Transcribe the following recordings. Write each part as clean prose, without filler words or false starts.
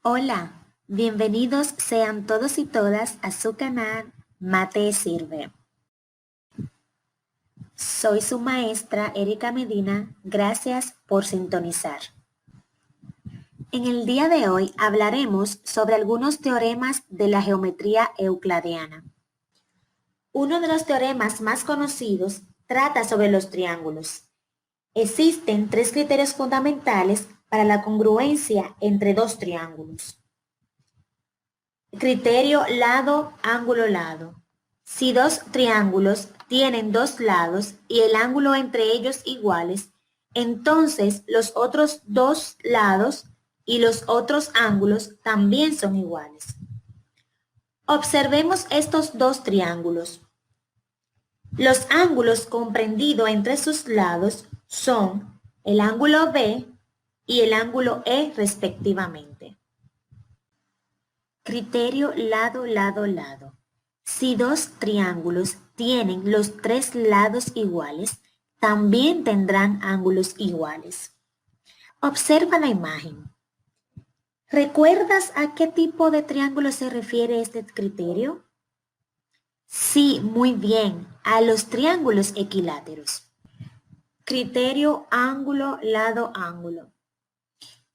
Hola, bienvenidos sean todos y todas a su canal Mate Sirve. Soy su maestra Erika Medina, gracias por sintonizar. En el día de hoy hablaremos sobre algunos teoremas de la geometría euclidiana. Uno de los teoremas más conocidos trata sobre los triángulos. Existen tres criterios fundamentales para la congruencia entre dos triángulos. Criterio lado, ángulo, lado. Si dos triángulos tienen dos lados y el ángulo entre ellos iguales, entonces los otros dos lados y los otros ángulos también son iguales. Observemos estos dos triángulos. Los ángulos comprendidos entre sus lados son el ángulo B y el ángulo E respectivamente. Criterio lado, lado, lado. Si dos triángulos tienen los tres lados iguales, también tendrán ángulos iguales. Observa la imagen. ¿Recuerdas a qué tipo de triángulo se refiere este criterio? Sí, muy bien, a los triángulos equiláteros. Criterio ángulo, lado, ángulo.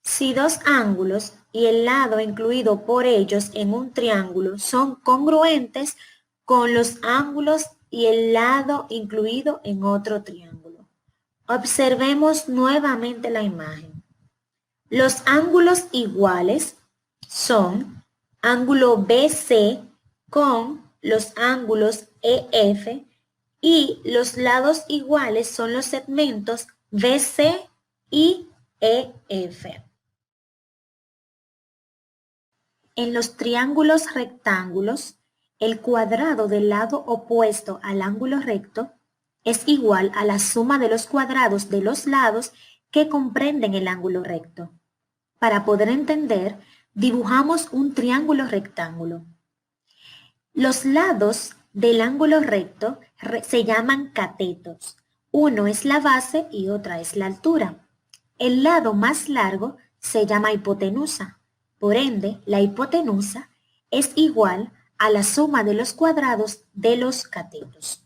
Si dos ángulos y el lado incluido por ellos en un triángulo son congruentes con los ángulos y el lado incluido en otro triángulo. Observemos nuevamente la imagen. Los ángulos iguales son ángulo BC con los ángulos EF y los lados iguales son los segmentos BC y EF. En los triángulos rectángulos, el cuadrado del lado opuesto al ángulo recto es igual a la suma de los cuadrados de los lados que comprenden el ángulo recto. Para poder entender, dibujamos un triángulo rectángulo. Los lados del ángulo recto se llaman catetos. Uno es la base y otra es la altura. El lado más largo se llama hipotenusa. Por ende, la hipotenusa es igual a la suma de los cuadrados de los catetos.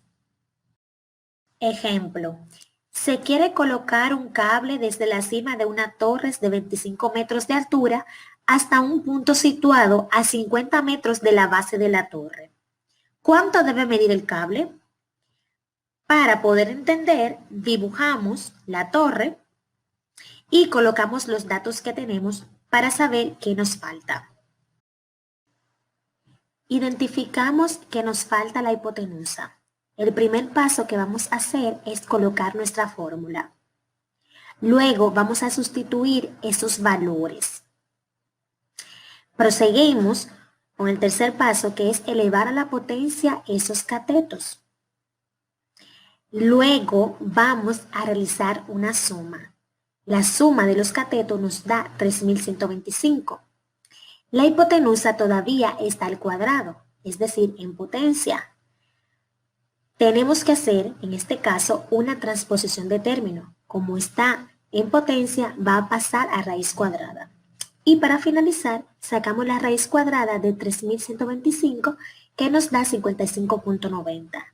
Ejemplo, se quiere colocar un cable desde la cima de una torre de 25 metros de altura hasta un punto situado a 50 metros de la base de la torre. ¿Cuánto debe medir el cable? Para poder entender, dibujamos la torre y colocamos los datos que tenemos para saber qué nos falta. Identificamos que nos falta la hipotenusa. El primer paso que vamos a hacer es colocar nuestra fórmula. Luego vamos a sustituir esos valores. Proseguimos con el tercer paso, que es elevar a la potencia esos catetos. Luego vamos a realizar una suma. La suma de los catetos nos da 3125. La hipotenusa todavía está al cuadrado, es decir, en potencia. Tenemos que hacer, en este caso, una transposición de término. Como está en potencia, va a pasar a raíz cuadrada. Y para finalizar, sacamos la raíz cuadrada de 3125, que nos da 55.90.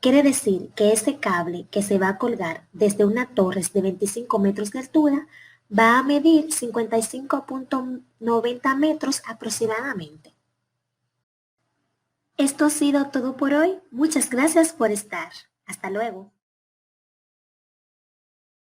Quiere decir que ese cable que se va a colgar desde una torre de 25 metros de altura va a medir 55.90 metros aproximadamente. Esto ha sido todo por hoy. Muchas gracias por estar. Hasta luego.